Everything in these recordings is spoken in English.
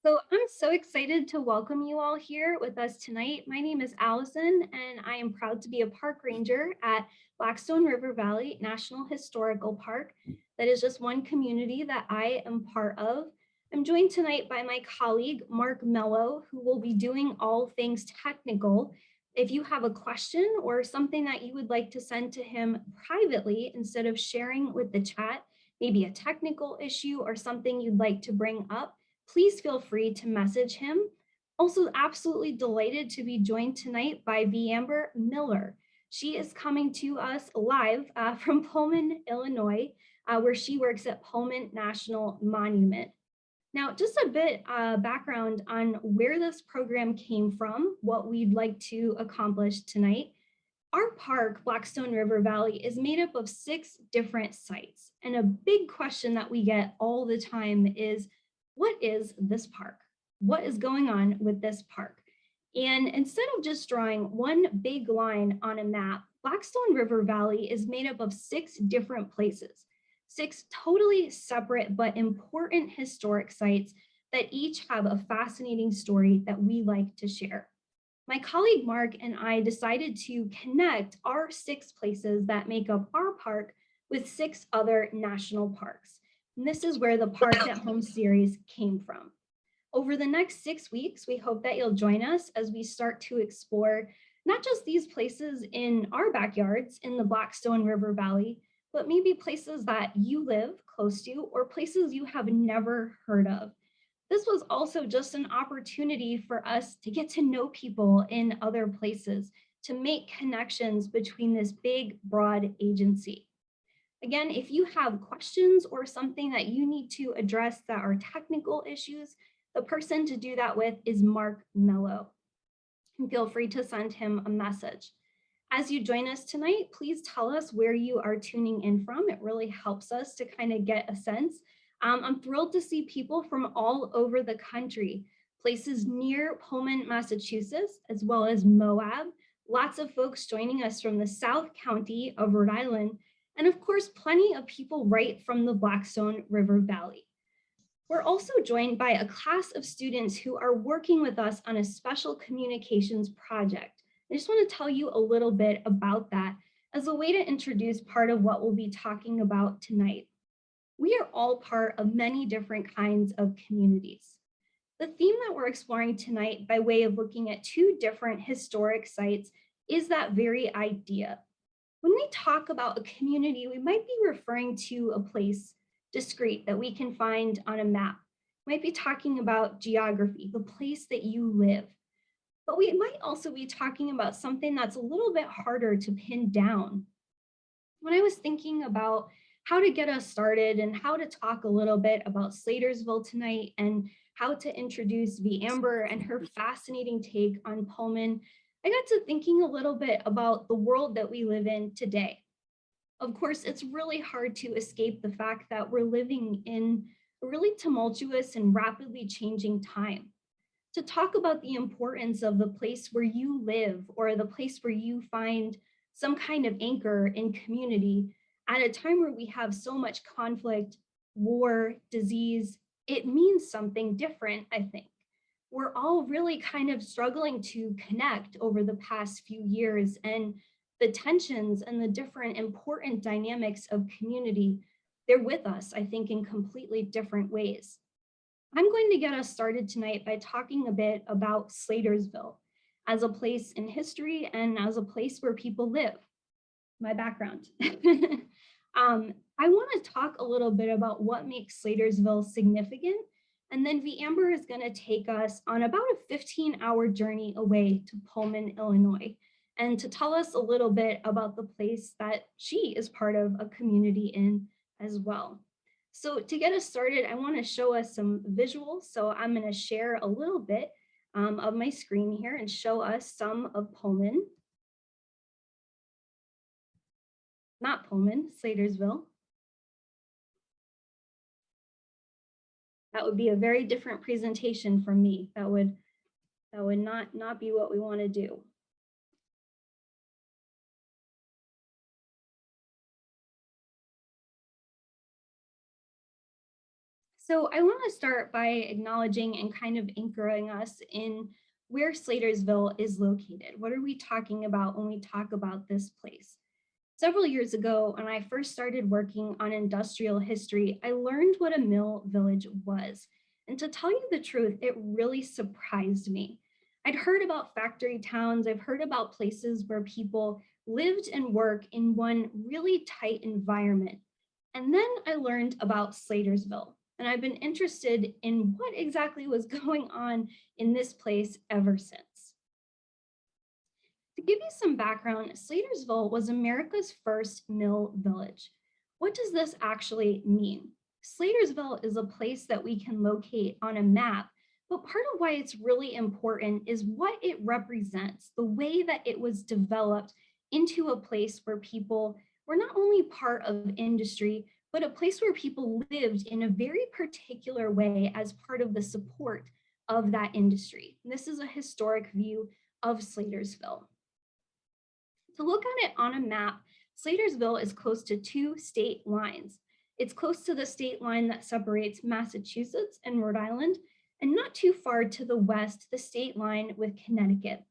So I'm so excited to welcome you all here with us tonight. My name is Allison, and I am proud to be a park ranger at Blackstone River Valley National Historical Park. That is just one community that I am part of. I'm joined tonight by my colleague, Mark Mello, who will be doing all things technical. If you have a question or something that you would like to send to him privately instead of sharing with the chat, maybe a technical issue or something you'd like to bring up, please feel free to message him. Also, absolutely delighted to be joined tonight by Amber Miller. She is coming to us live from Pullman, Illinois, where she works at Pullman National Monument. Now, just a bit background on where this program came from, what we'd like to accomplish tonight. Our park, Blackstone River Valley, is made up of 6 different sites. And a big question that we get all the time is, what is this park? What is going on with this park? And instead of just drawing one big line on a map, Blackstone River Valley is made up of 6 different places, 6 totally separate but important historic sites that each have a fascinating story that we like to share. My colleague Mark and I decided to connect our 6 places that make up our park with 6 other national parks. And this is where the Park at Home series came from. Over the next 6 weeks, we hope that you'll join us as we start to explore not just these places in our backyards in the Blackstone River Valley, but maybe places that you live close to or places you have never heard of. This was also just an opportunity for us to get to know people in other places, to make connections between this big, broad agency. Again, if you have questions or something that you need to address that are technical issues, the person to do that with is Mark Mello. And feel free to send him a message. As you join us tonight, please tell us where you are tuning in from. It really helps us to kind of get a sense. I'm thrilled to see people from all over the country, places near Pullman, Massachusetts, as well as Moab. Lots of folks joining us from the South County of Rhode Island, and of course, plenty of people right from the Blackstone River Valley. We're also joined by a class of students who are working with us on a special communications project. I just want to tell you a little bit about that as a way to introduce part of what we'll be talking about tonight. We are all part of many different kinds of communities. The theme that we're exploring tonight by way of looking at 2 different historic sites is that very idea. When we talk about a community, we might be referring to a place discrete that we can find on a map. We might be talking about geography, the place that you live. But we might also be talking about something that's a little bit harder to pin down. When I was thinking about how to get us started and how to talk a little bit about Slatersville tonight and how to introduce Amber and her fascinating take on Pullman, I got to thinking a little bit about the world that we live in today. Of course, it's really hard to escape the fact that we're living in a really tumultuous and rapidly changing time. To talk about the importance of the place where you live or the place where you find some kind of anchor in community at a time where we have so much conflict, war, disease, it means something different, I think. We're all really kind of struggling to connect over the past few years, and the tensions and the different important dynamics of community, they're with us, I think, in completely different ways. I'm going to get us started tonight by talking a bit about Slatersville as a place in history and as a place where people live. My background. I want to talk a little bit about what makes Slatersville significant, and then Amber is going to take us on about a 15-hour journey away to Pullman, Illinois, and to tell us a little bit about the place that she is part of a community in as well. So to get us started, I want to show us some visuals. So I'm going to share a little bit of my screen here and show us some of Pullman. Not Pullman, Slatersville. That would be a very different presentation from me. That would not be what we want to do. So I want to start by acknowledging and kind of anchoring us in where Slatersville is located. What are we talking about when we talk about this place? Several years ago, when I first started working on industrial history, I learned what a mill village was. And to tell you the truth, it really surprised me. I'd heard about factory towns, I've heard about places where people lived and worked in one really tight environment. And then I learned about Slatersville, and I've been interested in what exactly was going on in this place ever since. To give you some background, Slatersville was America's first mill village. What does this actually mean? Slatersville is a place that we can locate on a map, but part of why it's really important is what it represents, the way that it was developed into a place where people were not only part of industry, but a place where people lived in a very particular way as part of the support of that industry. And this is a historic view of Slatersville. To look at it on a map, Slatersville is close to two state lines. It's close to the state line that separates Massachusetts and Rhode Island, and not too far to the west, the state line with Connecticut.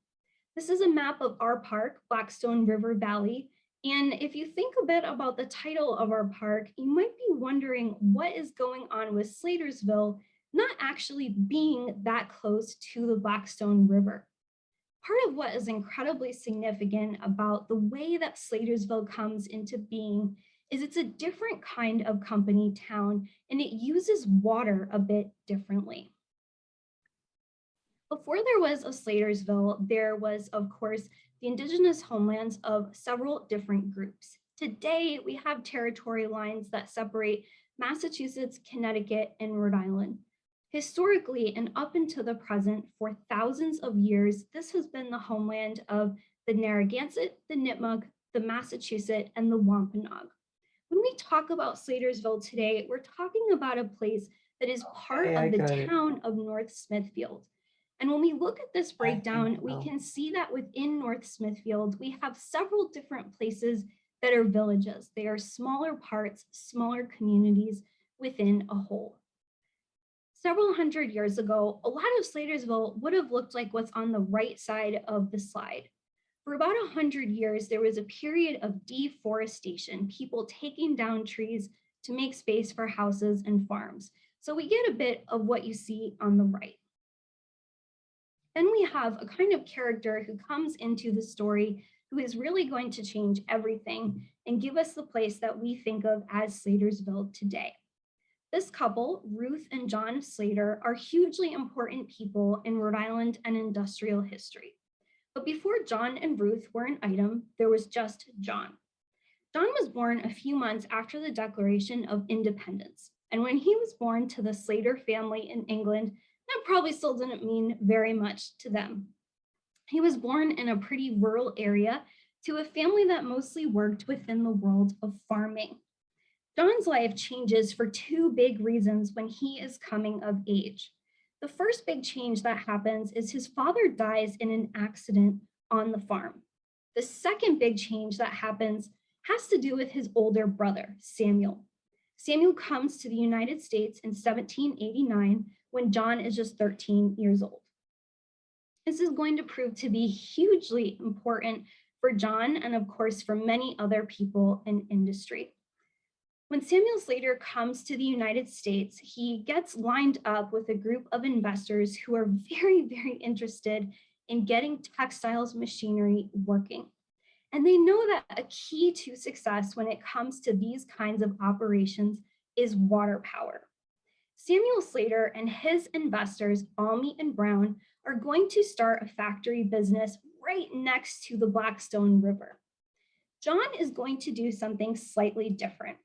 This is a map of our park, Blackstone River Valley. And if you think a bit about the title of our park, you might be wondering what is going on with Slatersville not actually being that close to the Blackstone River. Part of what is incredibly significant about the way that Slatersville comes into being is it's a different kind of company town, and it uses water a bit differently. Before there was a Slatersville, there was, of course, the indigenous homelands of several different groups. Today, we have territory lines that separate Massachusetts, Connecticut, and Rhode Island. Historically, and up until the present, for thousands of years, this has been the homeland of the Narragansett, the Nipmuc, the Massachusetts, and the Wampanoag. When we talk about Slatersville today, we're talking about a place that is part of the town of North Smithfield. And when we look at this breakdown, we can see that within North Smithfield, we have several different places that are villages. They are smaller parts, smaller communities within a whole. Several hundred years ago, a lot of Slatersville would have looked like what's on the right side of the slide. For about 100 years, there was a period of deforestation, people taking down trees to make space for houses and farms. So we get a bit of what you see on the right. Then we have a kind of character who comes into the story who is really going to change everything and give us the place that we think of as Slatersville today. This couple, Ruth and John Slater, are hugely important people in Rhode Island and industrial history. But before John and Ruth were an item, there was just John. John was born a few months after the Declaration of Independence. And when he was born to the Slater family in England, that probably still didn't mean very much to them. He was born in a pretty rural area to a family that mostly worked within the world of farming. John's life changes for two big reasons when he is coming of age. The first big change that happens is his father dies in an accident on the farm. The second big change that happens has to do with his older brother, Samuel. Samuel comes to the United States in 1789 when John is just 13 years old. This is going to prove to be hugely important for John and of course for many other people in industry. When Samuel Slater comes to the United States, he gets lined up with a group of investors who are very, very interested in getting textiles machinery working. And they know that a key to success when it comes to these kinds of operations is water power. Samuel Slater and his investors, Almy and Brown, are going to start a factory business right next to the Blackstone River. John is going to do something slightly different.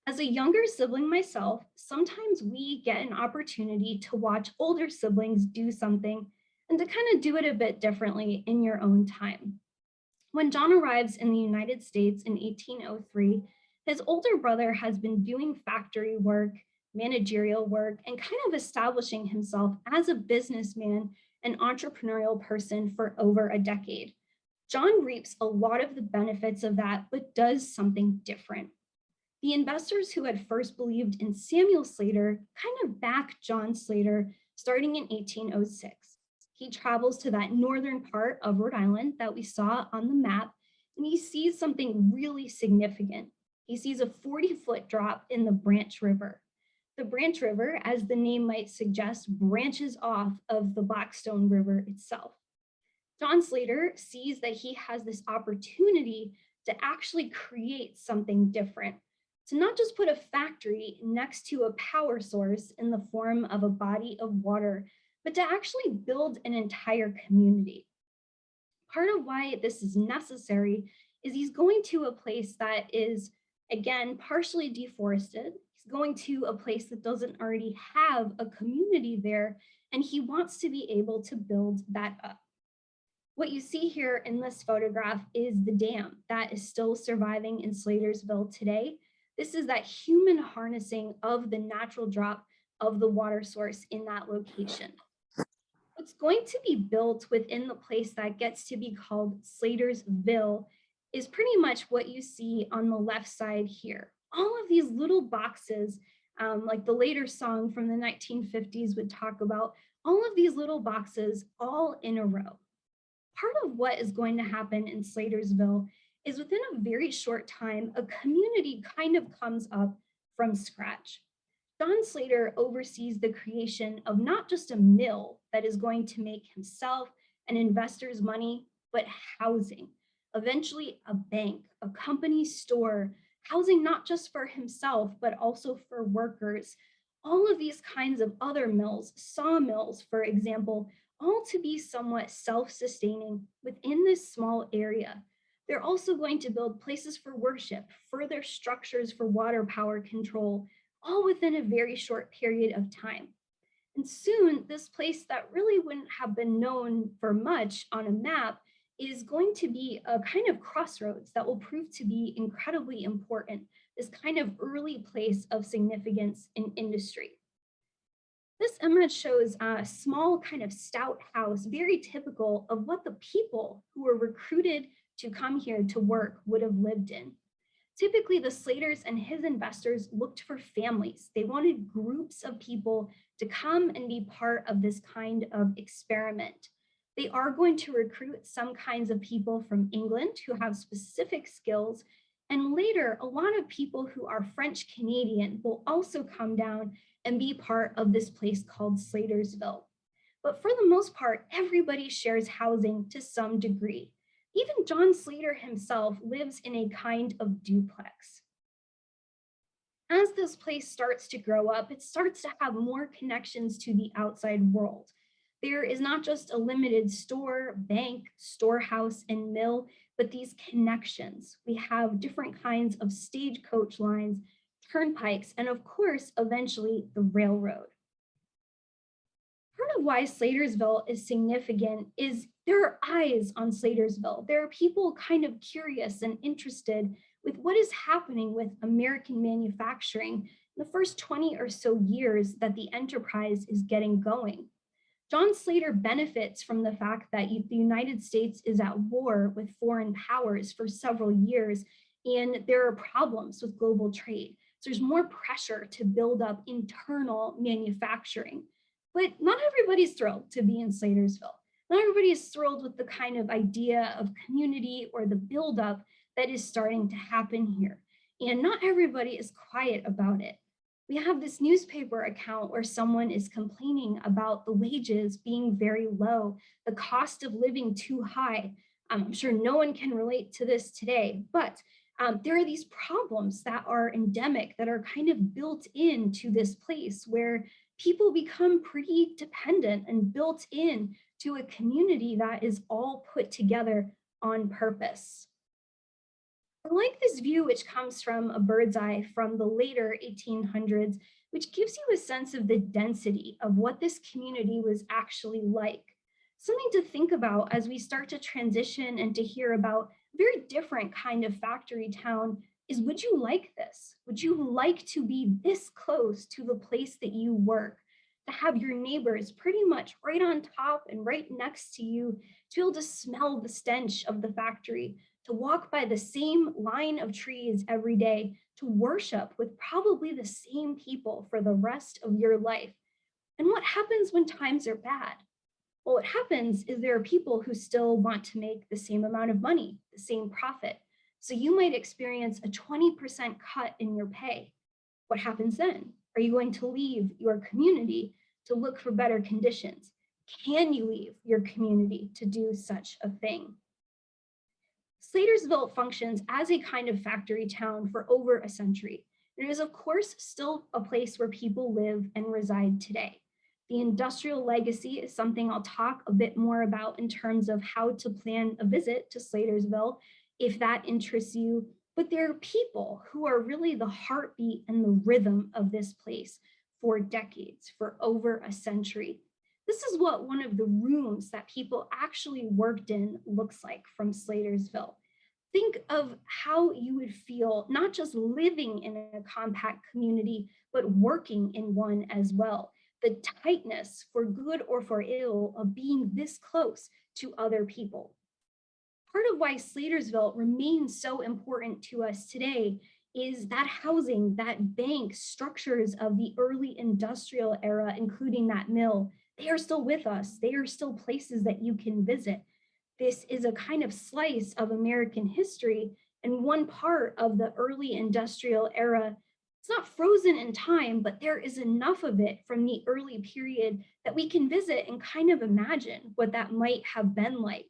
As a younger sibling myself, sometimes we get an opportunity to watch older siblings do something and to kind of do it a bit differently in your own time. When John arrives in the United States in 1803, his older brother has been doing factory work, managerial work, and kind of establishing himself as a businessman and entrepreneurial person for over a decade. John reaps a lot of the benefits of that, but does something different. The investors who had first believed in Samuel Slater kind of backed John Slater starting in 1806. He travels to that northern part of Rhode Island that we saw on the map, and he sees something really significant. He sees a 40-foot drop in the Branch River. The Branch River, as the name might suggest, branches off of the Blackstone River itself. John Slater sees that he has this opportunity to actually create something different, to not just put a factory next to a power source in the form of a body of water, but to actually build an entire community. Part of why this is necessary is he's going to a place that is, again, partially deforested. He's going to a place that doesn't already have a community there, and he wants to be able to build that up. What you see here in this photograph is the dam that is still surviving in Slatersville today. This is that human harnessing of the natural drop of the water source in that location. What's going to be built within the place that gets to be called Slatersville is pretty much what you see on the left side here. All of these little boxes, like the later song from the 1950s would talk about, all of these little boxes all in a row. Part of what is going to happen in Slatersville is within a very short time, a community kind of comes up from scratch. John Slater oversees the creation of not just a mill that is going to make himself and investors money, but housing, eventually a bank, a company store, housing not just for himself, but also for workers. All of these kinds of other mills, sawmills, for example, all to be somewhat self-sustaining within this small area. They're also going to build places for worship, further structures for water power control, all within a very short period of time. And soon, this place that really wouldn't have been known for much on a map is going to be a kind of crossroads that will prove to be incredibly important, this kind of early place of significance in industry. This image shows a small kind of stout house, very typical of what the people who were recruited to come here to work would have lived in. Typically, the Slaters and his investors looked for families. They wanted groups of people to come and be part of this kind of experiment. They are going to recruit some kinds of people from England who have specific skills. And later, a lot of people who are French Canadian will also come down and be part of this place called Slatersville. But for the most part, everybody shares housing to some degree. Even John Slater himself lives in a kind of duplex. As this place starts to grow up, it starts to have more connections to the outside world. There is not just a limited store, bank, storehouse, and mill, but these connections. We have different kinds of stagecoach lines, turnpikes, and of course, eventually the railroad. Part of why Slatersville is significant is there are eyes on Slatersville. There are people kind of curious and interested with what is happening with American manufacturing in the first 20 or so years that the enterprise is getting going. John Slater benefits from the fact that the United States is at war with foreign powers for several years, and there are problems with global trade. So there's more pressure to build up internal manufacturing. But not everybody's thrilled to be in Slatersville. Not everybody is thrilled with the kind of idea of community or the buildup that is starting to happen here. And not everybody is quiet about it. We have this newspaper account where someone is complaining about the wages being very low, the cost of living too high. I'm sure no one can relate to this today, but there are these problems that are endemic, that are kind of built into this place where people become pretty dependent and built in to a community that is all put together on purpose. I like this view, which comes from a bird's eye from the later 1800s, which gives you a sense of the density of what this community was actually like. Something to think about as we start to transition and to hear about a very different kind of factory town is, would you like this? Would you like to be this close to the place that you work? To have your neighbors pretty much right on top and right next to you, to be able to smell the stench of the factory, to walk by the same line of trees every day, to worship with probably the same people for the rest of your life. And what happens when times are bad? Well, what happens is there are people who still want to make the same amount of money, the same profit. So you might experience a 20% cut in your pay. What happens then? Are you going to leave your community to look for better conditions? Can you leave your community to do such a thing? Slatersville functions as a kind of factory town for over a century. It is, of course, still a place where people live and reside today. The industrial legacy is something I'll talk a bit more about in terms of how to plan a visit to Slatersville, if that interests you. But there are people who are really the heartbeat and the rhythm of this place for decades, for over a century. This is what one of the rooms that people actually worked in looks like from Slatersville. Think of how you would feel not just living in a compact community, but working in one as well. The tightness, for good or for ill, of being this close to other people. Part of why Slatersville remains so important to us today is that housing, that bank, structures of the early industrial era, including that mill, they are still with us. They are still places that you can visit. This is a kind of slice of American history and one part of the early industrial era. It's not frozen in time, but there is enough of it from the early period that we can visit and kind of imagine what that might have been like.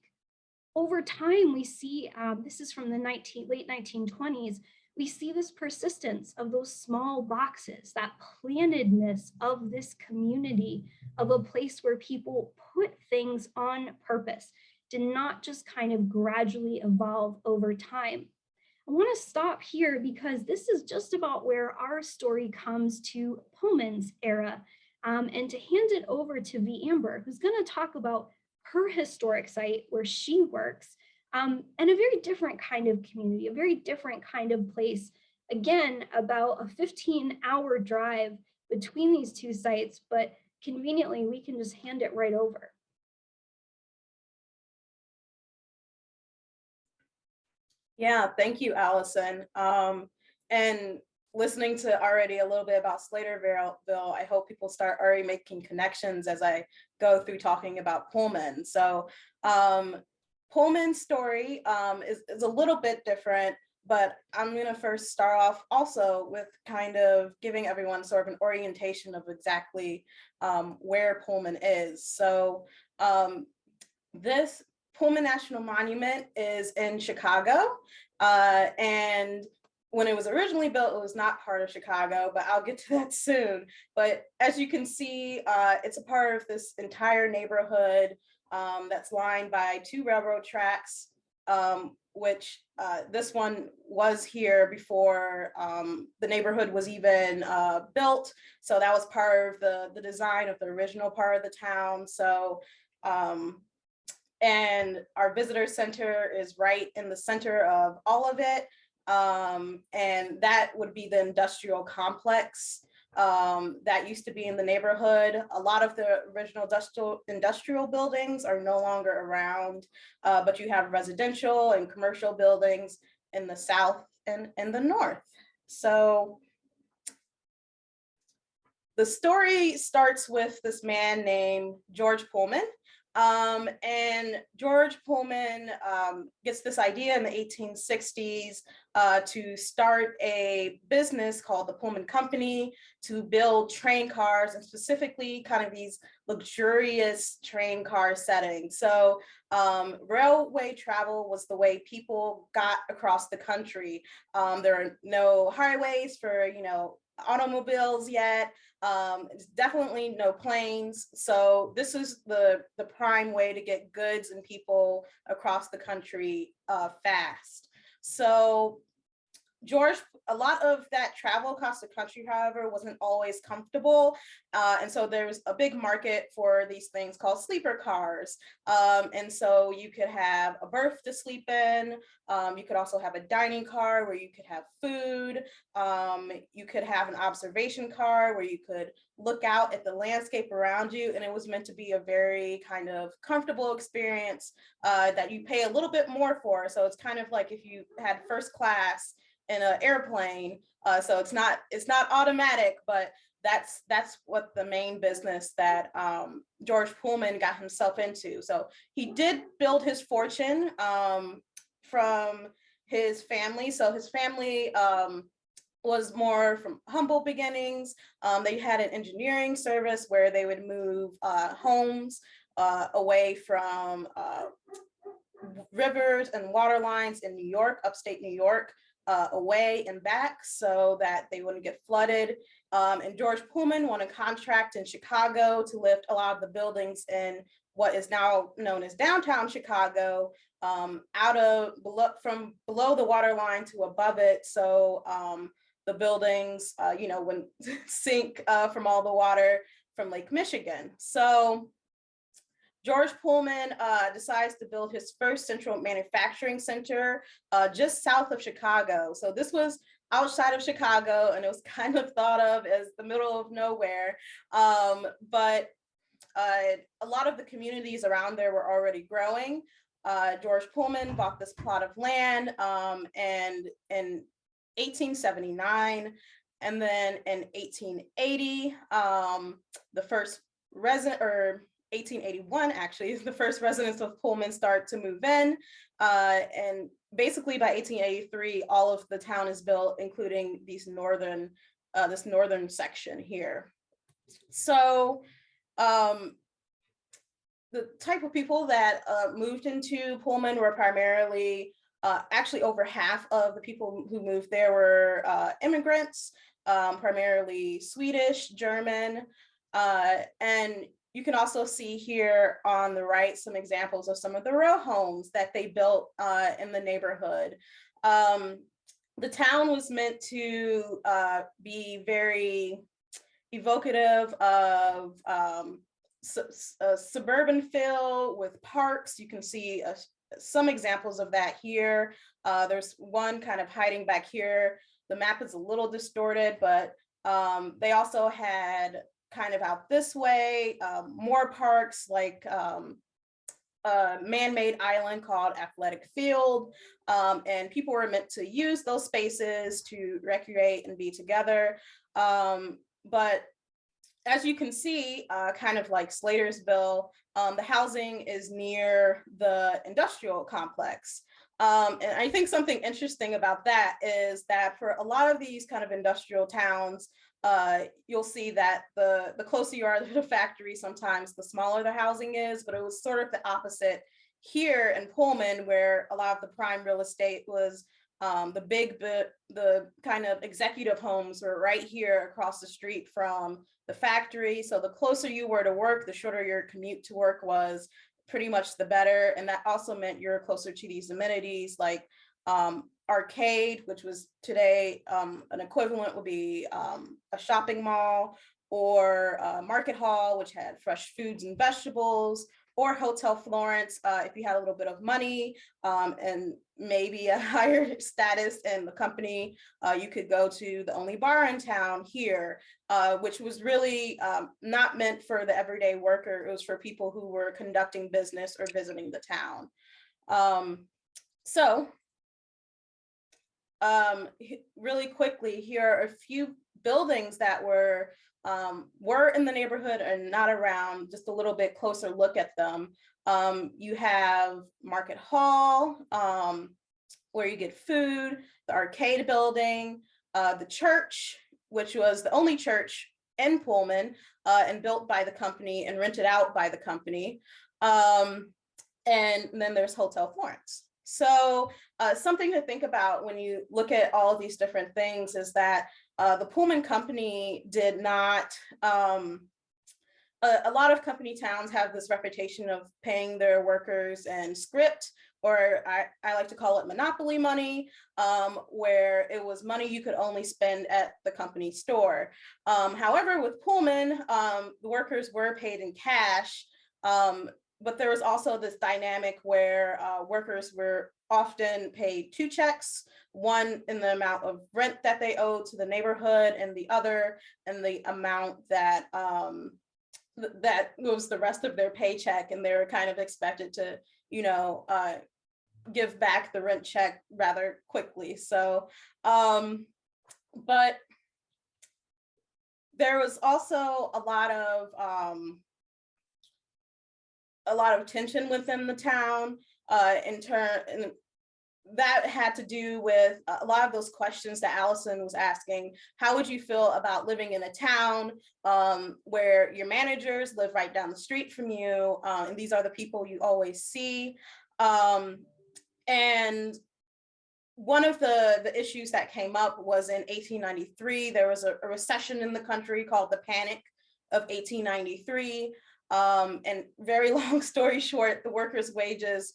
Over time, we see, this is from the late 1920s, we see this persistence of those small boxes, that plantedness of this community, of a place where people put things on purpose, did not just kind of gradually evolve over time. I want to stop here because this is just about where our story comes to Pullman's era, and to hand it over to V. Amber, who's going to talk about her historic site where she works, and a very different kind of community, a very different kind of place. Again, about a 15-hour drive between these two sites, but conveniently, we can just hand it right over. Yeah, thank you, Allison. And listening to already a little bit about Slaterville, I hope people start already making connections as I go through talking about Pullman. So Pullman's story is a little bit different, but I'm gonna first start off also with kind of giving everyone sort of an orientation of exactly where Pullman is. So this Pullman National Monument is in Chicago, and when it was originally built, it was not part of Chicago, but I'll get to that soon. But as you can see, it's a part of this entire neighborhood that's lined by two railroad tracks, which this one was here before the neighborhood was even built. So that was part of the design of the original part of the town. So and our visitor center is right in the center of all of it. And that would be the industrial complex that used to be in the neighborhood. A lot of the original industrial buildings are no longer around, but you have residential and commercial buildings in the south and in the north. So the story starts with this man named George Pullman. And George Pullman gets this idea in the 1860s to start a business called the Pullman Company to build train cars, and specifically kind of these luxurious train car settings. So railway travel was the way people got across the country. There are no highways for, automobiles yet. Definitely no planes. So this is the prime way to get goods and people across the country fast. So a lot of that travel across the country, however, wasn't always comfortable. And so there's a big market for these things called sleeper cars. And so you could have a berth to sleep in. You could also have a dining car where you could have food. You could have an observation car where you could look out at the landscape around you. And it was meant to be a very kind of comfortable experience that you pay a little bit more for. So it's kind of like if you had first class in an airplane. So it's not automatic, but that's what the main business that George Pullman got himself into. So he did build his fortune from his family. So his family was more from humble beginnings. They had an engineering service where they would move homes away from rivers and water lines in New York, upstate New York, away and back so that they wouldn't get flooded. And George Pullman won a contract in Chicago to lift a lot of the buildings in what is now known as downtown Chicago, from below the water line to above it. So the buildings, wouldn't sink from all the water from Lake Michigan. So George Pullman decides to build his first central manufacturing center just south of Chicago. So this was outside of Chicago, and it was kind of thought of as the middle of nowhere. But a lot of the communities around there were already growing. George Pullman bought this plot of land and in 1879, and then in 1880, the first resident, or 1881 actually, is the first residents of Pullman start to move in. And basically by 1883, all of the town is built, including this northern section here. So the type of people that moved into Pullman were primarily, actually over half of the people who moved there were immigrants, primarily Swedish, German, and you can also see here on the right some examples of some of the row homes that they built in the neighborhood. The town was meant to be very evocative of a suburban feel with parks. You can see some examples of that here. There's one kind of hiding back here. The map is a little distorted, but they also had kind of out this way more parks, like a man-made island called Athletic Field, and people were meant to use those spaces to recreate and be together. But as you can see, kind of like Slatersville, the housing is near the industrial complex. And I think something interesting about that is that for a lot of these kind of industrial towns, you'll see that the closer you are to the factory, sometimes the smaller the housing is, but it was sort of the opposite here in Pullman, where a lot of the prime real estate was the kind of executive homes were right here across the street from the factory. So the closer you were to work, the shorter your commute to work was, pretty much the better. And that also meant you're closer to these amenities like arcade, which was today an equivalent would be a shopping mall, or market hall, which had fresh foods and vegetables, or Hotel Florence, if you had a little bit of money and maybe a higher status in the company, you could go to the only bar in town here, which was really not meant for the everyday worker. It was for people who were conducting business or visiting the town. Really quickly, here are a few buildings that were in the neighborhood and not around, just a little bit closer look at them. You have Market Hall, where you get food, the arcade building, the church, which was the only church in Pullman and built by the company and rented out by the company. And then there's Hotel Florence. So something to think about when you look at all of these different things is that the Pullman company did not, a lot of company towns have this reputation of paying their workers in script, or I like to call it monopoly money, where it was money you could only spend at the company store. However, with Pullman, the workers were paid in cash, but there was also this dynamic where workers were often paid two checks, one in the amount of rent that they owed to the neighborhood, and the other in the amount that that was the rest of their paycheck, and they were kind of expected to, give back the rent check rather quickly. So, but there was also a lot of tension within the town, and that had to do with a lot of those questions that Allison was asking. How would you feel about living in a town where your managers live right down the street from you, and these are the people you always see? And one of the issues that came up was in 1893, there was a recession in the country called the Panic of 1893. And very long story short, the workers' wages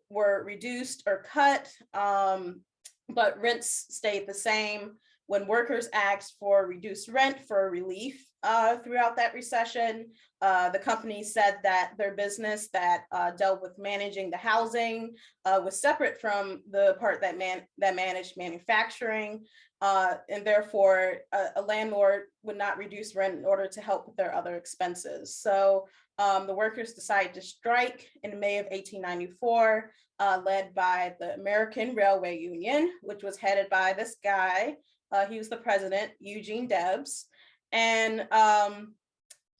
were reduced or cut, but rents stayed the same. When workers asked for reduced rent for relief throughout that recession, the company said that their business that dealt with managing the housing was separate from the part that managed manufacturing, and therefore a landlord would not reduce rent in order to help with their other expenses. So the workers decided to strike in May of 1894, led by the American Railway Union, which was headed by this guy. He was the president, Eugene Debs. And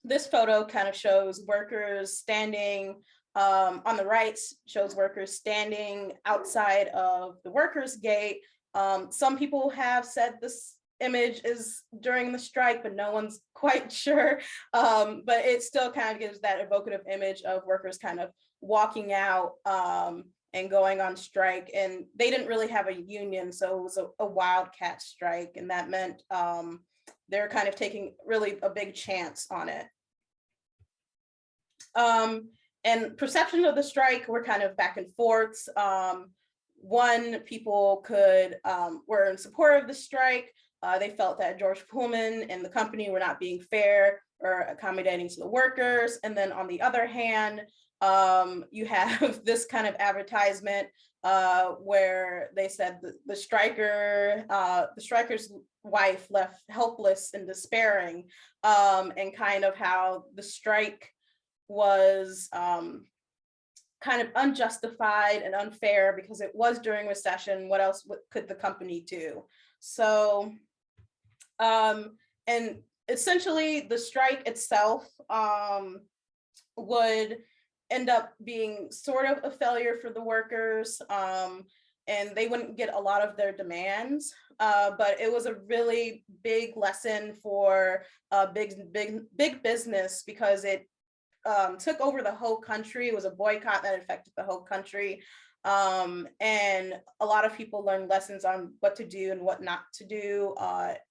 this photo kind of shows workers standing on the right, shows workers standing outside of the workers' gate. Some people have said this image is during the strike, but no one's quite sure. But it still kind of gives that evocative image of workers kind of walking out and going on strike. And they didn't really have a union, so it was a wildcat strike, and that meant they're kind of taking really a big chance on it. And perception of the strike were kind of back and forth. One, people were in support of the strike. They felt that George Pullman and the company were not being fair or accommodating to the workers. And then on the other hand, you have this kind of advertisement where they said the striker's wife left helpless and despairing, and kind of how the strike was kind of unjustified and unfair because it was during recession. What else could the company do? So, and essentially the strike itself would end up being sort of a failure for the workers, and they wouldn't get a lot of their demands, but it was a really big lesson for big business, because it took over the whole country. It was a boycott that affected the whole country, and a lot of people learned lessons on what to do and what not to do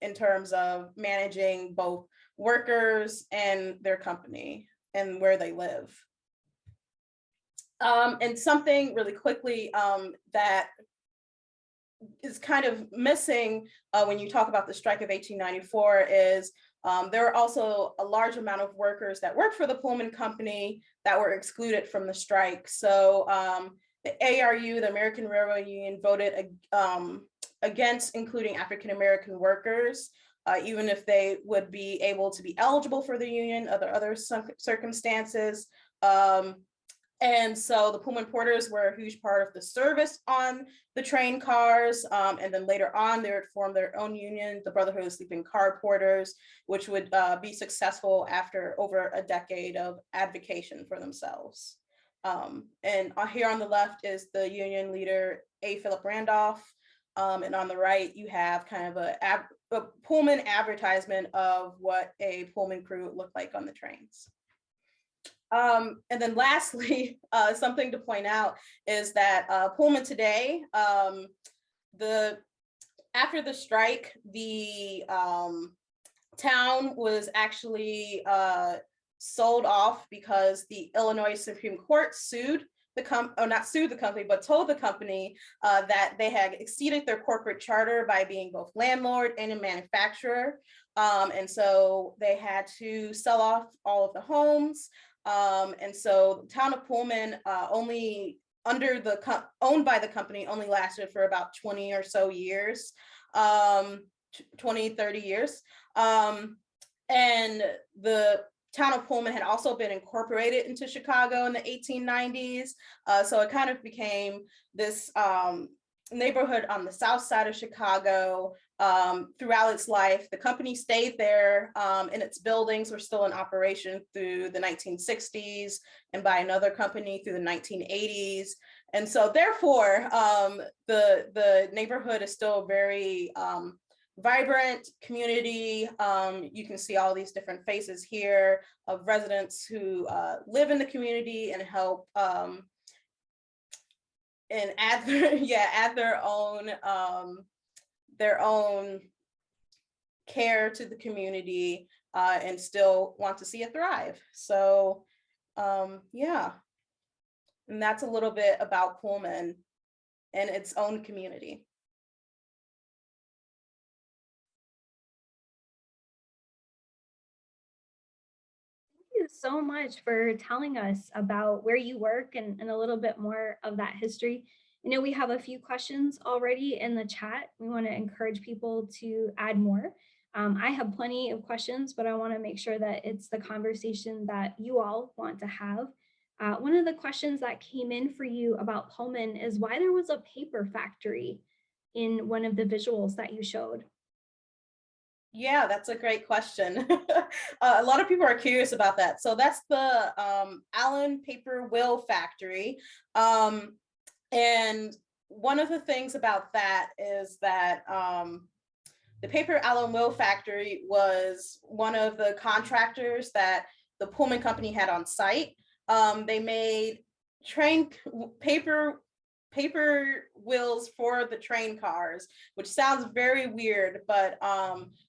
in terms of managing both workers and their company and where they live. And something really quickly that is kind of missing when you talk about the strike of 1894 is there were also a large amount of workers that worked for the Pullman Company that were excluded from the strike. So the ARU, the American Railroad Union, voted against including African-American workers, even if they would be able to be eligible for the union under other circumstances. And so the Pullman porters were a huge part of the service on the train cars. And then later on, they would form their own union, the Brotherhood of Sleeping Car Porters, which would be successful after over a decade of advocacy for themselves. And here on the left is the union leader, A. Philip Randolph. And on the right, you have kind of a Pullman advertisement of what a Pullman crew would look like on the trains. And then lastly, something to point out is that Pullman today, after the strike, the town was actually sold off because the Illinois Supreme Court sued not sued the company, but told the company that they had exceeded their corporate charter by being both landlord and a manufacturer. And so they had to sell off all of the homes. And so the town of Pullman only owned by the company only lasted for about 20 or so years, 20, 30 years. And the town of Pullman had also been incorporated into Chicago in the 1890s. So it kind of became this neighborhood on the south side of Chicago throughout its life. The company stayed there and its buildings were still in operation through the 1960s and by another company through the 1980s. And so therefore, the neighborhood is still very vibrant community. You can see all these different faces here of residents who live in the community and help and add their own care to the community and still want to see it thrive. So yeah, and that's a little bit about Pullman and its own community. You so much for telling us about where you work and a little bit more of that history. I know we have a few questions already in the chat. We want to encourage people to add more. I have plenty of questions, but I want to make sure that it's the conversation that you all want to have. One of the questions that came in for you about Pullman is why there was a paper factory in one of the visuals that you showed. Yeah, that's a great question. A lot of people are curious about that. So that's the Allen Paper Will Factory. And one of the things about that is that the Paper Allen Will Factory was one of the contractors that the Pullman Company had on site. They made paper wheels for the train cars, which sounds very weird, but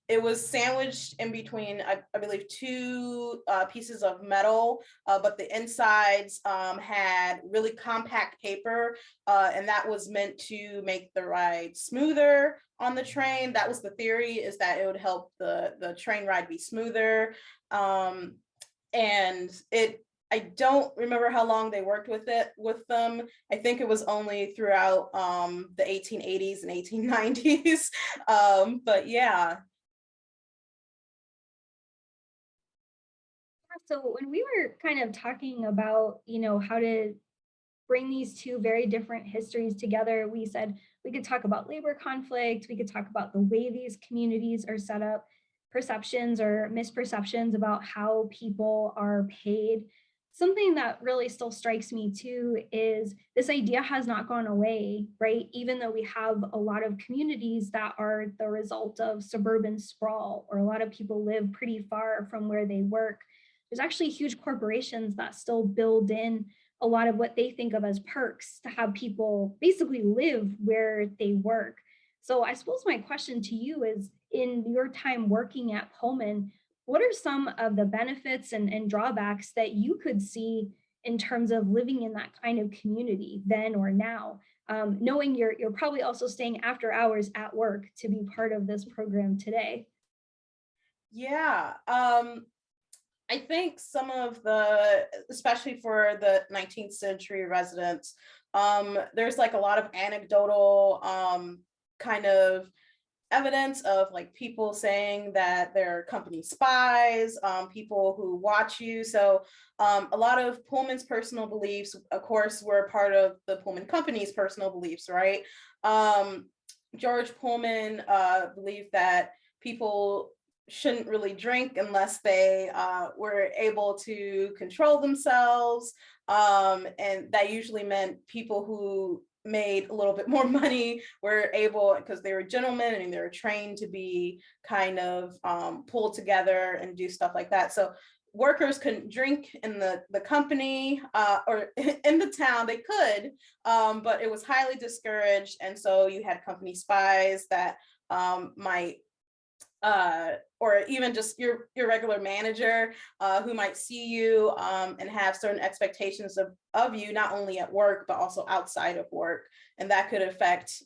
it was sandwiched in between, I believe, two pieces of metal, but the insides had really compact paper, and that was meant to make the ride smoother on the train. That was the theory, is that it would help the train ride be smoother. And I don't remember how long they worked with them. I think it was only throughout the 1880s and 1890s. But yeah. So when we were kind of talking about, how to bring these two very different histories together, we said we could talk about labor conflict, we could talk about the way these communities are set up, perceptions or misperceptions about how people are paid. Something that really still strikes me too is this idea has not gone away, right? Even though we have a lot of communities that are the result of suburban sprawl, or a lot of people live pretty far from where they work. There's actually huge corporations that still build in a lot of what they think of as perks to have people basically live where they work. So I suppose my question to you is, in your time working at Pullman, what are some of the benefits and drawbacks that you could see in terms of living in that kind of community then or now, knowing you're probably also staying after hours at work to be part of this program today? Yeah. I think some of especially for the 19th century residents, there's like a lot of anecdotal kind of evidence of like people saying that they're company spies, people who watch you. So a lot of Pullman's personal beliefs, of course, were part of the Pullman Company's personal beliefs, right? George Pullman believed that people shouldn't really drink unless they were able to control themselves. And that usually meant people who made a little bit more money were able, because they were gentlemen and they were trained to be kind of pulled together and do stuff like that. So workers couldn't drink in the company or in the town. They could, but it was highly discouraged. And so you had company spies that might or even just your regular manager who might see you and have certain expectations of you, not only at work, but also outside of work. And that could affect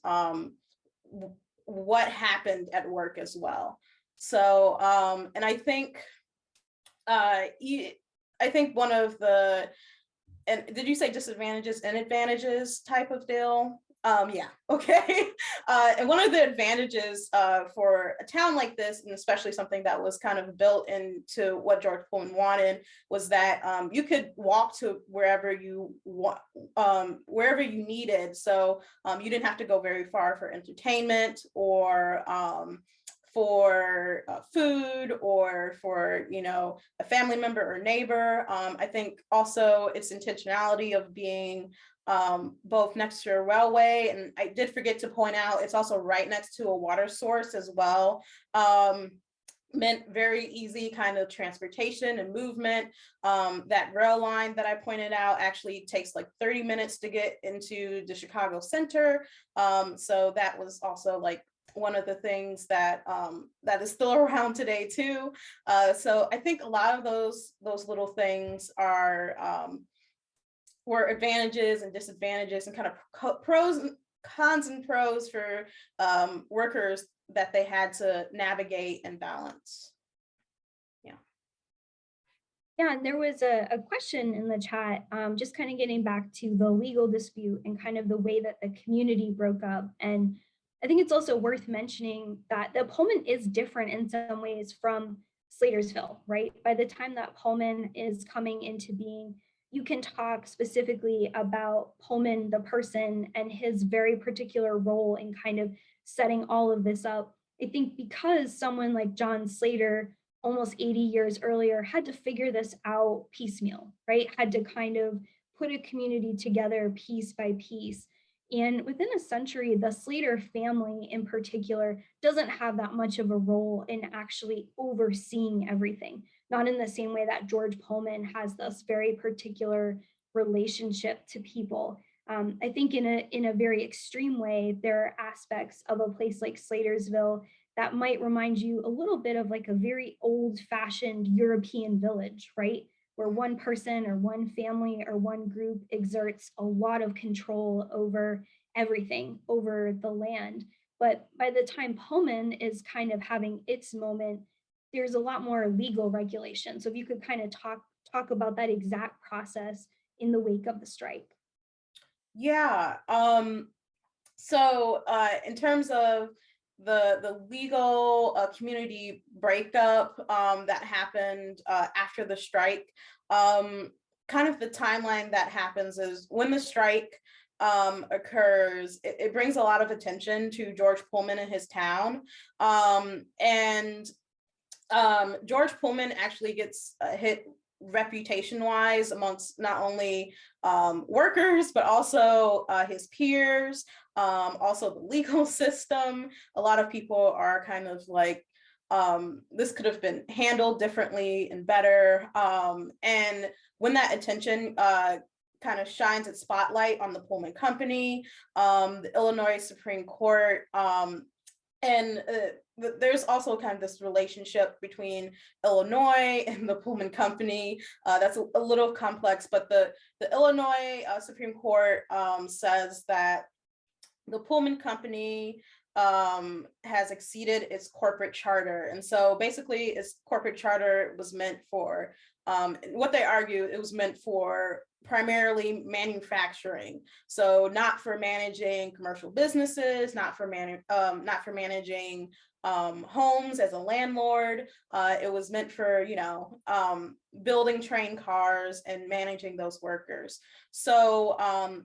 what happened at work as well. So, and I think one of the, and did you say disadvantages and advantages type of deal? Yeah, okay. And one of the advantages for a town like this, and especially something that was kind of built into what George Pullman wanted, was that you could walk to wherever you needed. So you didn't have to go very far for entertainment or for food or for, a family member or neighbor. I think also its intentionality of being both next to a railway, and I did forget to point out, it's also right next to a water source as well. Meant very easy kind of transportation and movement. That rail line that I pointed out actually takes like 30 minutes to get into the Chicago center. So that was also like one of the things that that is still around today too. So I think a lot of those little things are were advantages and disadvantages, and kind of pros and cons and pros for workers that they had to navigate and balance. Yeah, and there was a question in the chat, just kind of getting back to the legal dispute and kind of the way that the community broke up. And I think it's also worth mentioning that the Pullman is different in some ways from Slatersville, right? By the time that Pullman is coming into being, you can talk specifically about Pullman, the person, and his very particular role in kind of setting all of this up. I think because someone like John Slater, almost 80 years earlier, had to figure this out piecemeal, right? Had to kind of put a community together piece by piece. And within a century, the Slater family in particular doesn't have that much of a role in actually overseeing everything, not in the same way that George Pullman has this very particular relationship to people. I think in a very extreme way, there are aspects of a place like Slatersville that might remind you a little bit of like a very old-fashioned European village, right? Where one person or one family or one group exerts a lot of control over everything, over the land. But by the time Pullman is kind of having its moment, there's a lot more legal regulation. So if you could kind of talk about that exact process in the wake of the strike. Yeah. So in terms of the legal community breakup that happened after the strike, kind of the timeline that happens is when the strike occurs, it brings a lot of attention to George Pullman and his town. And George Pullman actually gets hit reputation-wise amongst not only workers, but also his peers, also the legal system. A lot of people are kind of like, this could have been handled differently and better. And when that attention kind of shines its spotlight on the Pullman Company, the Illinois Supreme Court, and there's also kind of this relationship between Illinois and the Pullman Company that's a little complex, but the Illinois Supreme Court says that the Pullman Company has exceeded its corporate charter. And so basically its corporate charter was meant for, what they argue, it was meant for primarily manufacturing. So not for managing commercial businesses, not for managing homes as a landlord. It was meant for, building train cars and managing those workers. So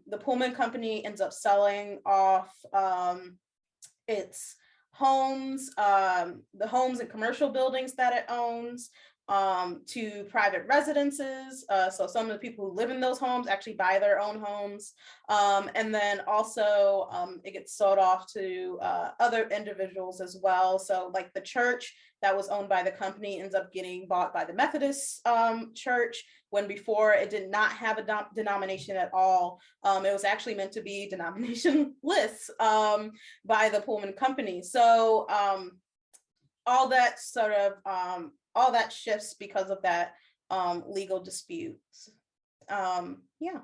the Pullman Company ends up selling off its homes, the homes and commercial buildings that it owns, to private residences. So some of the people who live in those homes actually buy their own homes. And then also it gets sold off to other individuals as well. So like the church that was owned by the company ends up getting bought by the Methodist church, when before it did not have a denomination at all. It was actually meant to be denominationless by the Pullman Company. So all that sort of all that shifts because of that legal disputes. Yeah.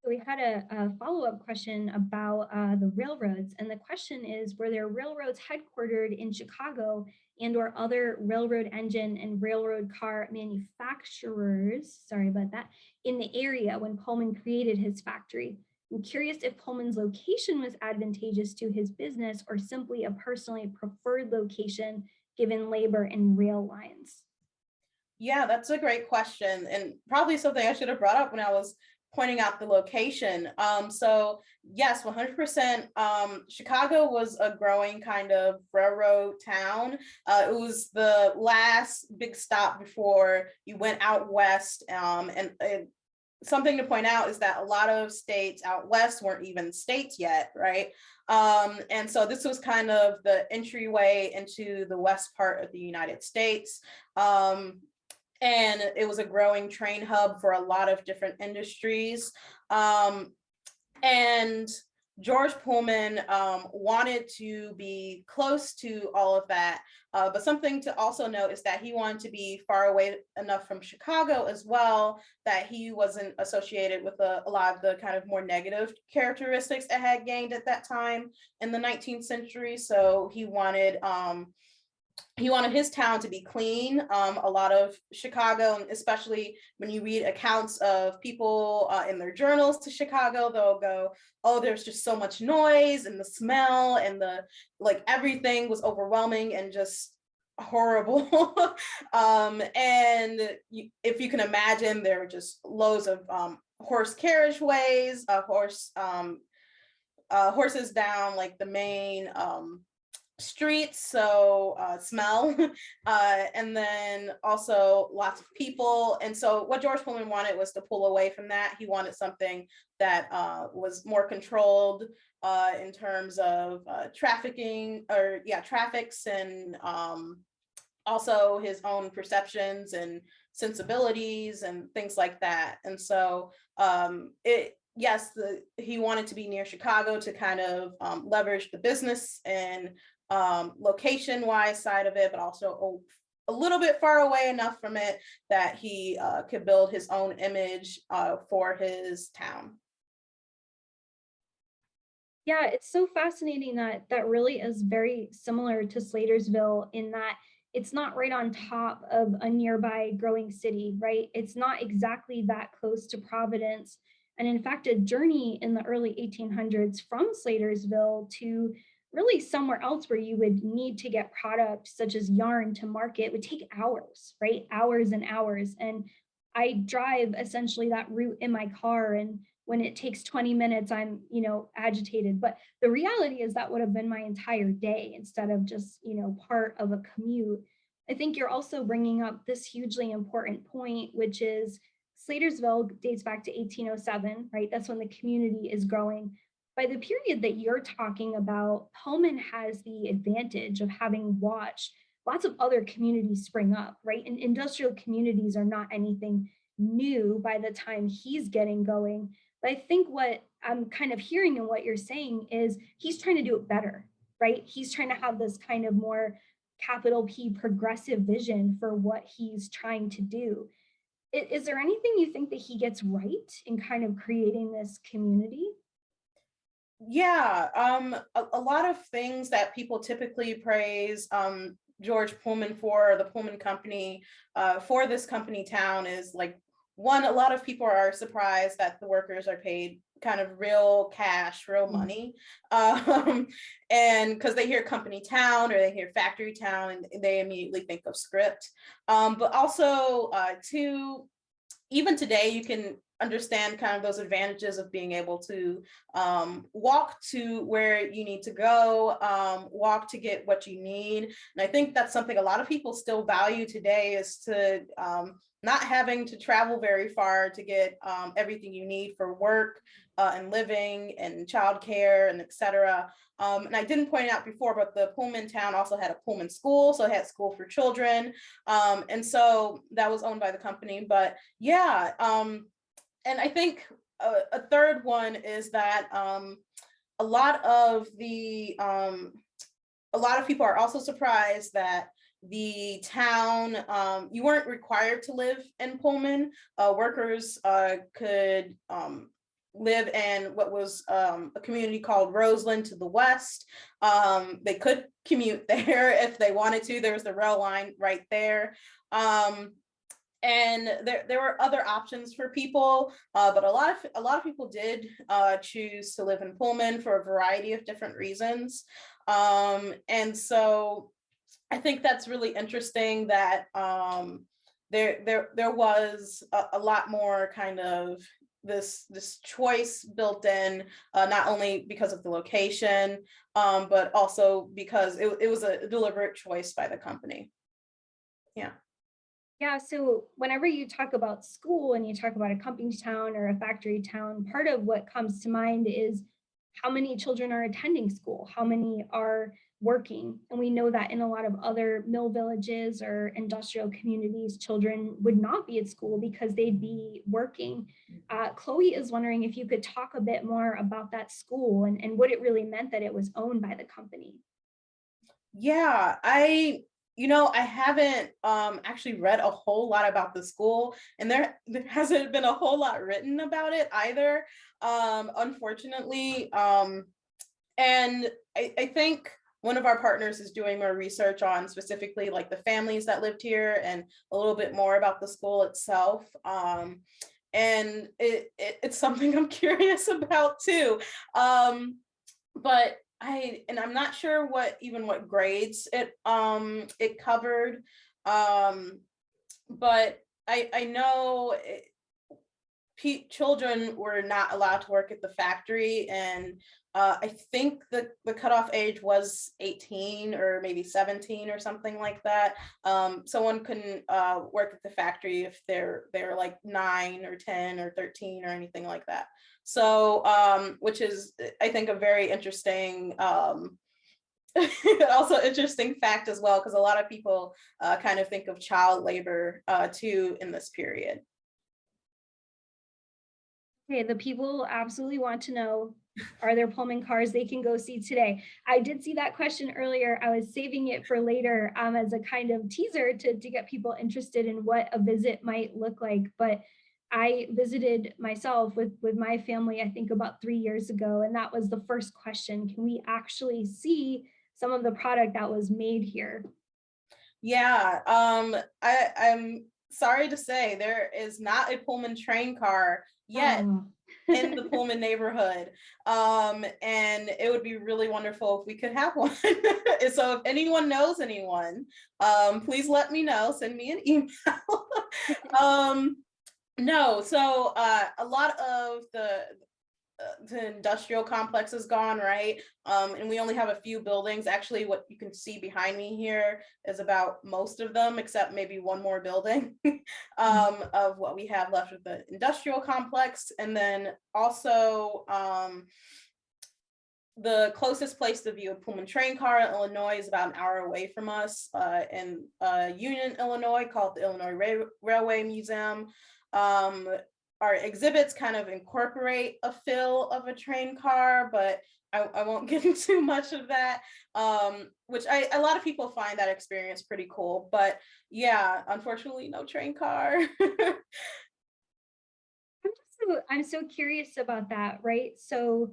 So we had a follow-up question about the railroads, and the question is, were there railroads headquartered in Chicago and or other railroad engine and railroad car manufacturers, sorry about that, in the area when Pullman created his factory? I'm curious if Pullman's location was advantageous to his business or simply a personally preferred location given labor and rail lines. Yeah, that's a great question, and probably something I should have brought up when I was pointing out the location. So yes, 100%. Chicago was a growing kind of railroad town. It was the last big stop before you went out west. And something to point out is that a lot of states out west weren't even states yet, right? And so this was kind of the entryway into the west part of the United States. And it was a growing train hub for a lot of different industries. And George Pullman wanted to be close to all of that. But something to also note is that he wanted to be far away enough from Chicago as well, that he wasn't associated with a lot of the kind of more negative characteristics it had gained at that time in the 19th century. So he wanted his town to be clean. A lot of Chicago, especially when you read accounts of people in their journals to Chicago, they'll go, oh, there's just so much noise and the smell and the, like, everything was overwhelming and just horrible. And if you can imagine, there were just loads of horse carriageways, horses down like the main streets, so smell, and then also lots of people. And so what George Pullman wanted was to pull away from that. He wanted something that was more controlled in terms of trafficking, or traffics, and also his own perceptions and sensibilities and things like that. And so he wanted to be near Chicago to kind of leverage the business and location wise side of it, but also a little bit far away enough from it that he could build his own image for his town. Yeah, it's so fascinating that that really is very similar to Slatersville in that it's not right on top of a nearby growing city, right? It's not exactly that close to Providence. And in fact, a journey in the early 1800s from Slatersville to really somewhere else where you would need to get product such as yarn to market would take hours, right? Hours and hours. And I drive essentially that route in my car, and when it takes 20 minutes, I'm, agitated. But the reality is that would have been my entire day instead of just, part of a commute. I think you're also bringing up this hugely important point, which is Slatersville dates back to 1807, right? That's when the community is growing. By the period that you're talking about, Pullman has the advantage of having watched lots of other communities spring up, right? And industrial communities are not anything new by the time he's getting going. But I think what I'm kind of hearing in what you're saying is he's trying to do it better, right? He's trying to have this kind of more capital P progressive vision for what he's trying to do. Is there anything you think that he gets right in kind of creating this community? Yeah, a lot of things that people typically praise George Pullman for, the Pullman Company, for this company town is like, one, a lot of people are surprised that the workers are paid kind of real cash, real money. And because they hear company town or they hear factory town and they immediately think of script. But also, two, even today, you can understand kind of those advantages of being able to walk to where you need to go, walk to get what you need. And I think that's something a lot of people still value today, is to not having to travel very far to get everything you need for work and living and childcare and et cetera. And I didn't point out before, but the Pullman town also had a Pullman school. So it had school for children. And so that was owned by the company. But yeah, and I think a third one is that a lot of the a lot of people are also surprised that the town, you weren't required to live in Pullman. Workers could live in what was a community called Roseland to the west. They could commute there if they wanted to. There was the rail line right there. And there were other options for people, but a lot of people did choose to live in Pullman for a variety of different reasons. And so I think that's really interesting that there was a lot more kind of this choice built in, not only because of the location, but also because it was a deliberate choice by the company. Yeah. Yeah, so whenever you talk about school and you talk about a company town or a factory town, part of what comes to mind is how many children are attending school, how many are working. And we know that in a lot of other mill villages or industrial communities, children would not be at school because they'd be working. Chloe is wondering if you could talk a bit more about that school and what it really meant that it was owned by the company. Yeah, I haven't actually read a whole lot about the school, and there hasn't been a whole lot written about it either, unfortunately. And I think one of our partners is doing more research on specifically like the families that lived here and a little bit more about the school itself. And it's something I'm curious about too. But I'm not sure what grades it covered. But I know children were not allowed to work at the factory, and I think the cutoff age was 18 or maybe 17 or something like that. Someone couldn't work at the factory if they're like 9 or 10 or 13 or anything like that. So which is, I think, a very interesting also interesting fact as well, because a lot of people kind of think of child labor too in this period. Okay, the people absolutely want to know, are there Pullman cars they can go see today? I did see that question earlier. I was saving it for later as a kind of teaser to get people interested in what a visit might look like. But I visited myself with my family, I think about 3 years ago, and that was the first question. Can we actually see some of the product that was made here? Yeah, I'm sorry to say there is not a Pullman train car yet Oh. in the Pullman neighborhood. And it would be really wonderful if we could have one. So if anyone knows anyone, please let me know, send me an email. No, so a lot of the industrial complex is gone, right? And we only have a few buildings. Actually, what you can see behind me here is about most of them, except maybe one more building of what we have left of the industrial complex. And then also the closest place to view a Pullman train car in Illinois is about an hour away from us, in Union, Illinois, called the Illinois Railway Museum. Our exhibits kind of incorporate a feel of a train car, but I won't get into too much of that, which a lot of people find that experience pretty cool. But yeah, unfortunately, no train car. I'm so curious about that, right? So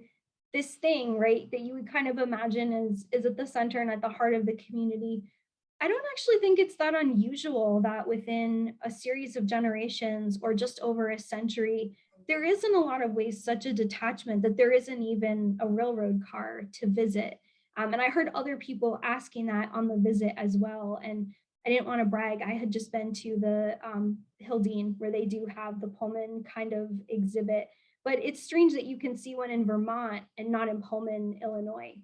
this thing, right, that you would kind of imagine is at the center and at the heart of the community. I don't actually think it's that unusual that within a series of generations or just over a century, there is in a lot of ways such a detachment that there isn't even a railroad car to visit. And I heard other people asking that on the visit as well. And I didn't want to brag. I had just been to the Hildene, where they do have the Pullman kind of exhibit. But it's strange that you can see one in Vermont and not in Pullman, Illinois.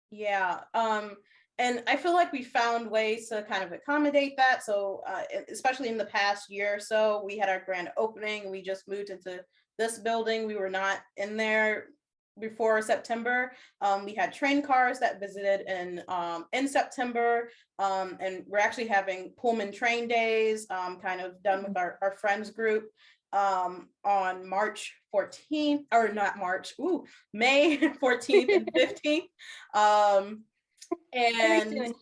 Yeah, and I feel like we found ways to kind of accommodate that. So especially in the past year or so, we had our grand opening. We just moved into this building. We were not in there before September. We had train cars that visited in September, and we're actually having Pullman train days, kind of done with our friends group, on March 14th, or not March, May 14th and 15th. Very And soon.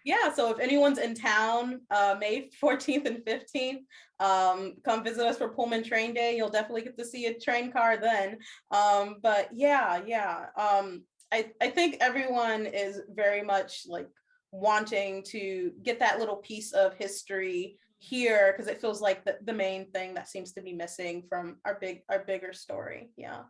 yeah, so if anyone's in town, May 14th and 15th, come visit us for Pullman Train Day. You'll definitely get to see a train car then. But yeah. I think everyone is very much like wanting to get that little piece of history here because it feels like the main thing that seems to be missing from our bigger story. Yeah.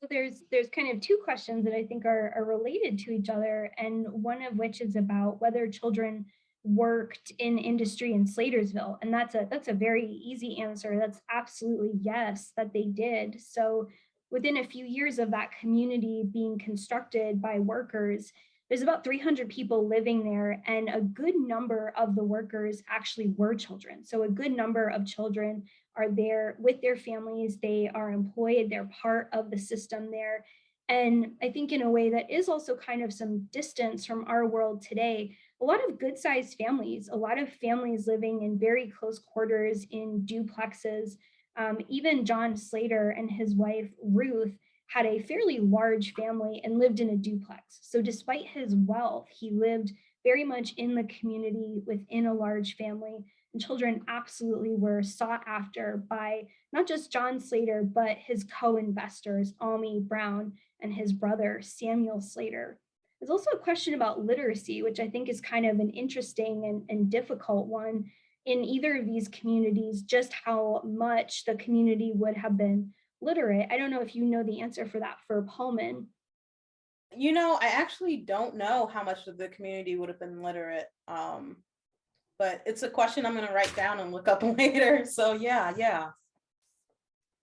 So there's kind of two questions that I think are related to each other, and one of which is about whether children worked in industry in Slatersville, and that's a very easy answer. That's absolutely yes, that they did. So within a few years of that community being constructed by workers, there's about 300 people living there, and a good number of the workers actually were children. So a good number of children are there with their families, they are employed, they're part of the system there. And I think in a way that is also kind of some distance from our world today, a lot of good sized families, a lot of families living in very close quarters in duplexes. Even John Slater and his wife, Ruth, had a fairly large family and lived in a duplex. So despite his wealth, he lived very much in the community within a large family, and children absolutely were sought after by not just John Slater, but his co-investors, Almy Brown and his brother, Samuel Slater. There's also a question about literacy, which I think is kind of an interesting and difficult one in either of these communities, just how much the community would have been literate. I don't know if you know the answer for that for Pullman. I actually don't know how much of the community would have been literate. But it's a question I'm going to write down and look up later. So yeah.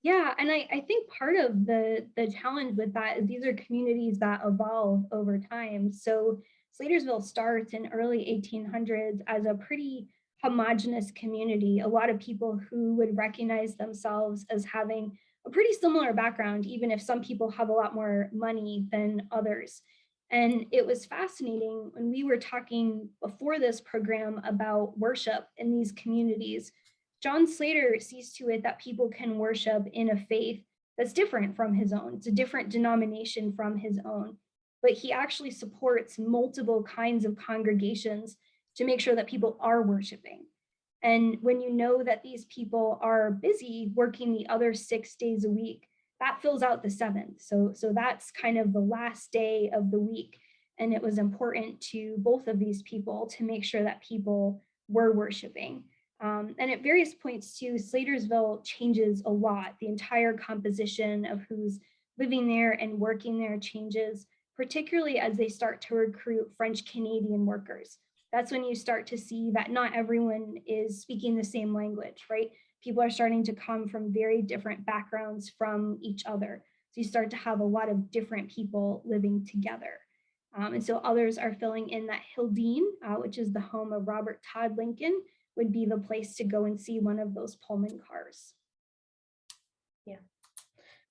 Yeah, and I think part of the challenge with that is these are communities that evolve over time. So Slatersville starts in early 1800s as a pretty homogenous community. A lot of people who would recognize themselves as having a pretty similar background, even if some people have a lot more money than others. And it was fascinating when we were talking before this program about worship in these communities. John Slater sees to it that people can worship in a faith that's different from his own. It's a different denomination from his own, but he actually supports multiple kinds of congregations to make sure that people are worshiping. And when you know that these people are busy working the other 6 days a week, that fills out the seventh. So that's kind of the last day of the week. And it was important to both of these people to make sure that people were worshiping. And at various points too, Slatersville changes a lot. The entire composition of who's living there and working there changes, particularly as they start to recruit French Canadian workers. That's when you start to see that not everyone is speaking the same language, right? People are starting to come from very different backgrounds from each other. So you start to have a lot of different people living together. And so others are filling in that Hildene, which is the home of Robert Todd Lincoln, would be the place to go and see one of those Pullman cars. Yeah.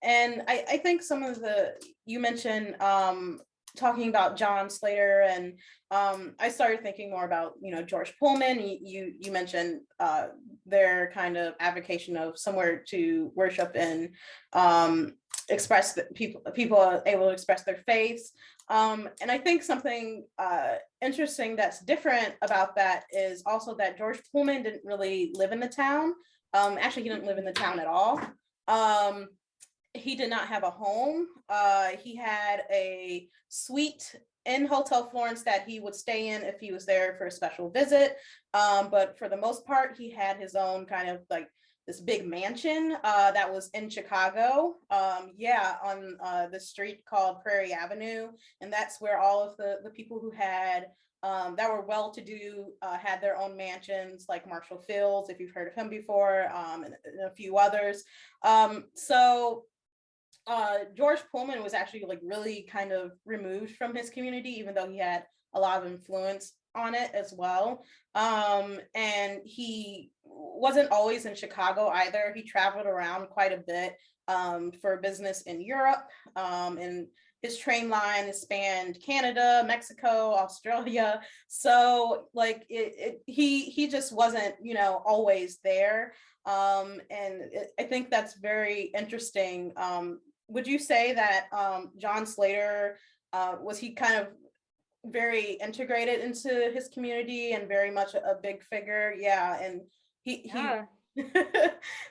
And I think some of you mentioned talking about John Slater, and I started thinking more about George Pullman. You mentioned their kind of advocacy of somewhere to worship and express that people are able to express their faiths. And I think something interesting that's different about that is also that George Pullman didn't really live in the town. Actually, he didn't live in the town at all. He did not have a home. He had a suite in Hotel Florence that he would stay in if he was there for a special visit. But for the most part, he had his own kind of like this big mansion that was in Chicago. On the street called Prairie Avenue. And that's where all of the people who had that were well-to-do had their own mansions, like Marshall Fields, if you've heard of him before, and a few others. George Pullman was actually like really kind of removed from his community, even though he had a lot of influence on it as well. And he wasn't always in Chicago either. He traveled around quite a bit for business in Europe. And his train line spanned Canada, Mexico, Australia. So like he just wasn't, always there. I think that's very interesting. Would you say that John Slater Was he kind of very integrated into his community and very much a big figure? Yeah, and he Yeah.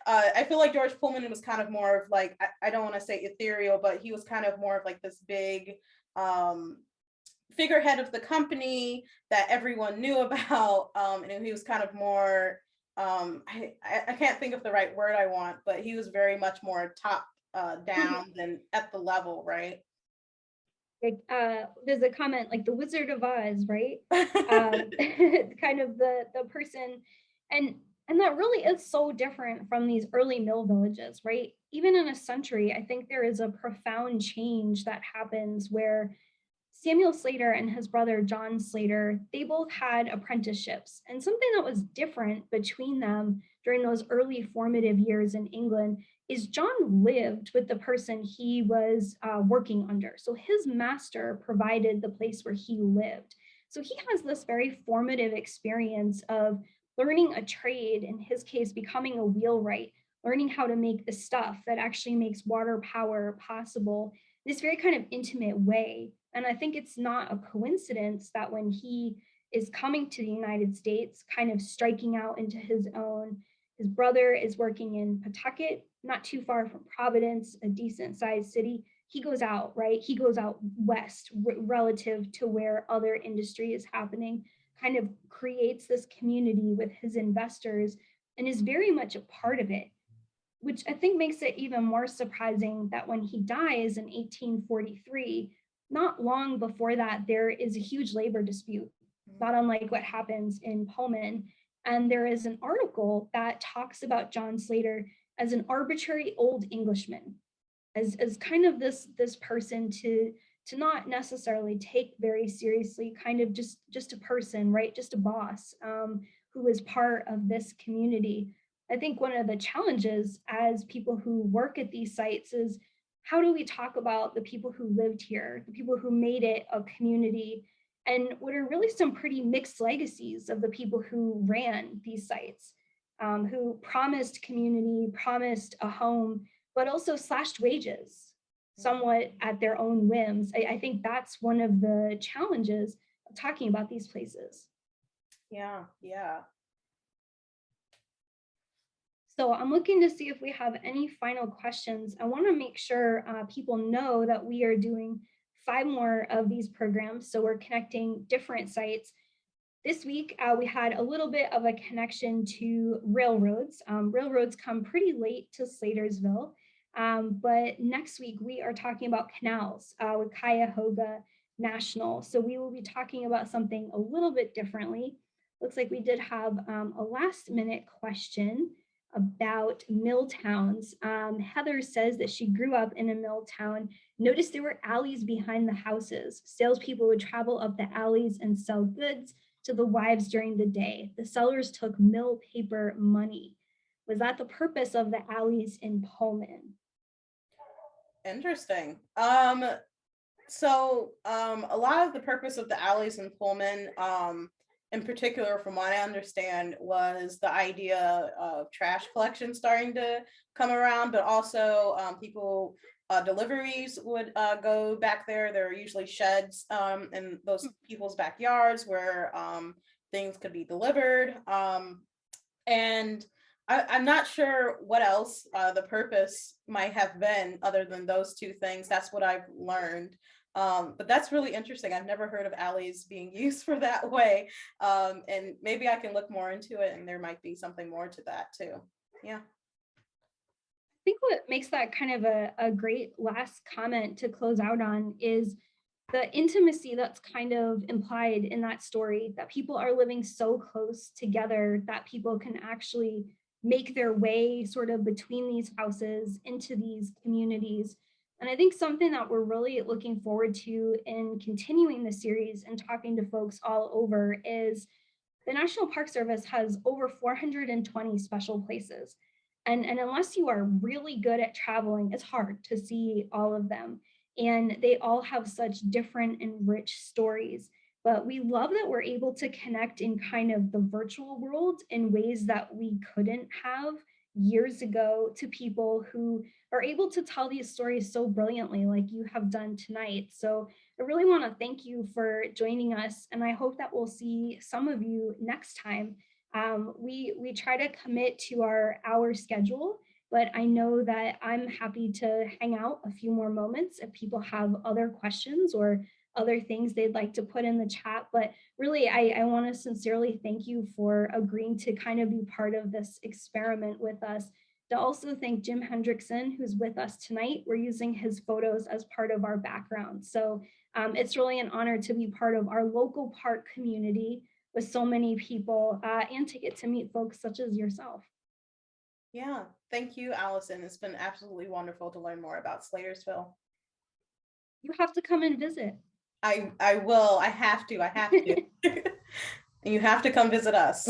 I feel like George Pullman was kind of more of like, I don't want to say ethereal, but he was kind of more of like this big um figurehead of the company that everyone knew about. And he was kind of more I can't think of the right word I want, but he was very much more top down than at the level, right? Like, there's a comment like the Wizard of Oz, right? Kind of the person, and and that really is so different from these early mill villages, right? Even in a century, I think there is a profound change that happens where Samuel Slater and his brother John Slater, they both had apprenticeships. And something that was different between them during those early formative years in England is John lived with the person he was working under. So his master provided the place where he lived. So he has this very formative experience of learning a trade, in his case, becoming a wheelwright, learning how to make the stuff that actually makes water power possible, this very kind of intimate way. And I think it's not a coincidence that when he is coming to the United States, kind of striking out into his own, his brother is working in Pawtucket, not too far from Providence, a decent sized city. He goes out, right? He goes out west relative to where other industry is happening, kind of creates this community with his investors and is very much a part of it, which I think makes it even more surprising that when he dies in 1843, not long before that, there is a huge labor dispute, not unlike what happens in Pullman. And there is an article that talks about John Slater as an arbitrary old Englishman, as kind of this person to not necessarily take very seriously, kind of just a person, right? Just a boss who is part of this community. I think one of the challenges as people who work at these sites is how do we talk about the people who lived here, the people who made it a community, and what are really some pretty mixed legacies of the people who ran these sites, who promised community, promised a home, but also slashed wages somewhat at their own whims. I think that's one of the challenges of talking about these places. Yeah, yeah. So I'm looking to see if we have any final questions. I want to make sure people know that we are doing 5 more of these programs. So we're connecting different sites. This week, we had a little bit of a connection to railroads. Railroads come pretty late to Slatersville. But next week, we are talking about canals with Cuyahoga National. So we will be talking about something a little bit differently. Looks like we did have a last minute question about mill towns. Heather says that she grew up in a mill town. Noticed there were alleys behind the houses. Salespeople would travel up the alleys and sell goods to the wives during the day. The sellers took mill paper money. Was that the purpose of the alleys in Pullman? Interesting. A lot of the purpose of the alleys in Pullman, in particular, from what I understand, was the idea of trash collection starting to come around, but also people deliveries would go back there. There are usually sheds in those people's backyards where things could be delivered. And I'm not sure what else the purpose might have been other than those two things. That's what I've learned. But that's really interesting. I've never heard of alleys being used for that way. And maybe I can look more into it and there might be something more to that too. Yeah. I think what makes that kind of a great last comment to close out on is the intimacy that's kind of implied in that story, that people are living so close together that people can actually make their way sort of between these houses into these communities. And I think something that we're really looking forward to in continuing the series and talking to folks all over is the National Park Service has over 420 special places. And unless you are really good at traveling, it's hard to see all of them. And they all have such different and rich stories. But we love that we're able to connect in kind of the virtual world in ways that we couldn't have years ago to people who are able to tell these stories so brilliantly like you have done tonight. So I really want to thank you for joining us, and I hope that we'll see some of you next time. We try to commit to our hour schedule, but I know that I'm happy to hang out a few more moments if people have other questions or other things they'd like to put in the chat. But really, I want to sincerely thank you for agreeing to kind of be part of this experiment with us. To also thank Jim Hendrickson, who's with us tonight. We're using his photos as part of our background. So it's really an honor to be part of our local park community with so many people and to get to meet folks such as yourself. Yeah, thank you, Allison. It's been absolutely wonderful to learn more about Slatersville. You have to come and visit. I will. I have to. And you have to come visit us.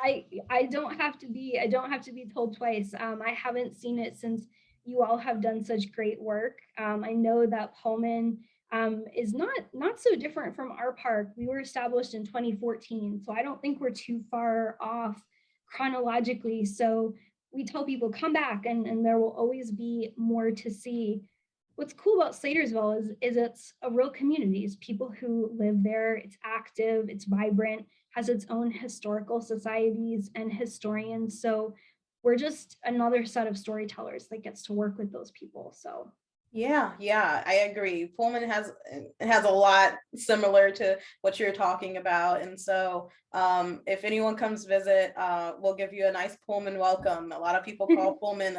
I don't have to be told twice. I haven't seen it since you all have done such great work. I know that Pullman is not so different from our park. We were established in 2014, so I don't think we're too far off chronologically. So we tell people come back, and there will always be more to see. What's cool about Slatersville is it's a real community. It's people who live there. It's active. It's vibrant. Has its own historical societies and historians. So we're just another set of storytellers that gets to work with those people. So Yeah, I agree. Pullman has a lot similar to what you're talking about. And so if anyone comes visit, we'll give you a nice Pullman welcome. A lot of people call Pullman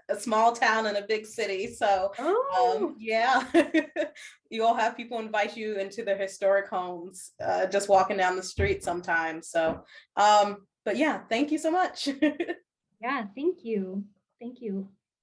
a small town in a big city. So yeah, you'll have people invite you into their historic homes, just walking down the street sometimes. So but yeah, thank you so much. yeah, thank you. Thank you.